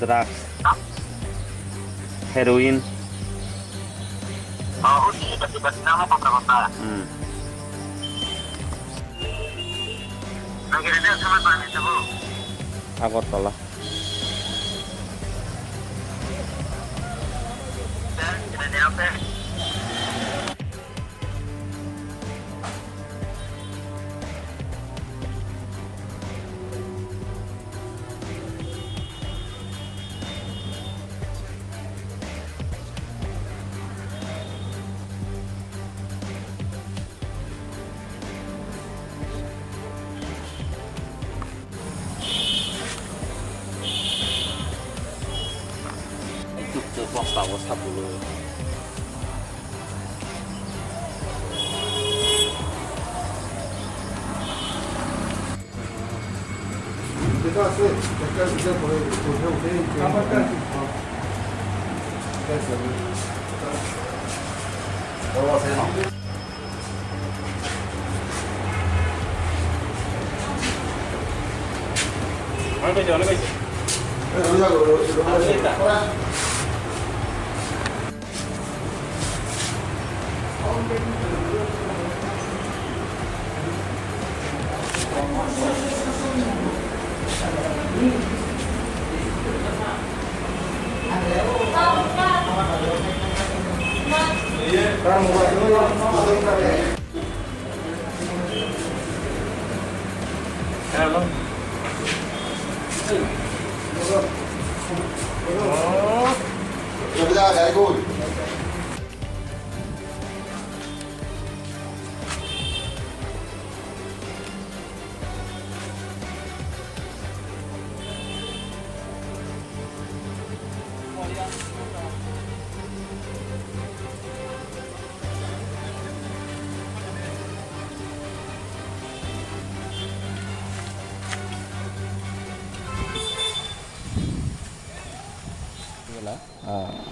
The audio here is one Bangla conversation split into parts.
Drugs, heroin. হুম। আগরতলা। অবস্থাগুলো যেটা আছে একটা বিচার করে উঠে উঠে আমারটা বড় আছে না অনেক হয়েছে অনেক হয়েছে। হ্যালো। very good.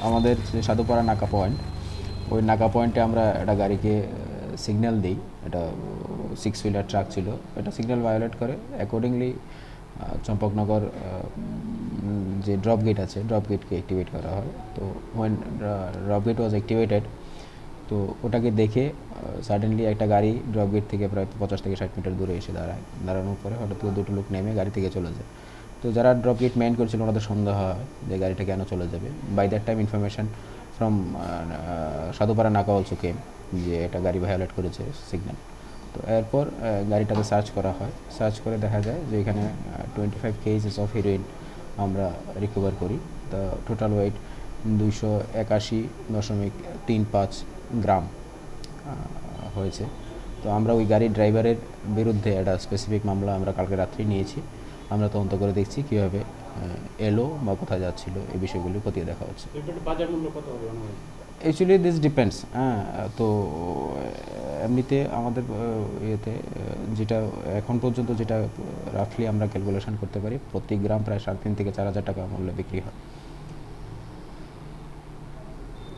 আমাদের যে সাধুপাড়া নাকা পয়েন্ট, ওই নাকা পয়েন্টে আমরা একটা গাড়িকে সিগন্যাল দিই। এটা 6 হুইলার ট্রাক ছিল, এটা সিগন্যাল ভায়োলেট করে। অ্যাকর্ডিংলি চম্পকনগর যে ড্রপ গেট আছে, ড্রপ গেটকে অ্যাক্টিভেট করা হয়। তো when drop gate was activated, তো ওটাকে দেখে সাডেনলি একটা গাড়ি ড্রপ গেট থেকে প্রায় 50 থেকে 60 মিটার দূরে এসে দাঁড়ায়। দাঁড়ানোর পরে হঠাৎ করে দুটো লোক নেমে গাড়ি থেকে চলে যায়। তো যারা ড্রপ গেট মেইন করছিল ওনাদের সন্দেহ হয় যে গাড়িটা কেন চলে যাবে। By that time information from Sadhupara নাকা অলসো কেম যে একটা গাড়ি ভায়োলেট করেছে সিগন্যাল। তো এরপর গাড়িটাকে সার্চ করা হয়। সার্চ করে দেখা যায় যে এখানে 25 কেজিস অফ হিরোইন আমরা রিকভার করি। দ্য টোটাল ওয়েট 281.35 গ্রাম হয়েছে। তো আমরা ওই গাড়ির ড্রাইভারের বিরুদ্ধে একটা স্পেসিফিক মামলা আমরা কালকে রাত্রি নিয়েছি। আমরা তদন্ত করে দেখছি কীভাবে এলো বা কোথায় যাচ্ছিল, এই বিষয়গুলি খতিয়ে দেখা হচ্ছে। বাজার মূল্য কত হবে? Actually this depends. তো এমনিতে আমাদের ইয়েতে যেটা এখন পর্যন্ত যেটা রাফলি আমরা ক্যালকুলেশন করতে পারি, প্রতি গ্রাম প্রায় 3,500 থেকে 4,000 টাকা মূল্যে বিক্রি হয়।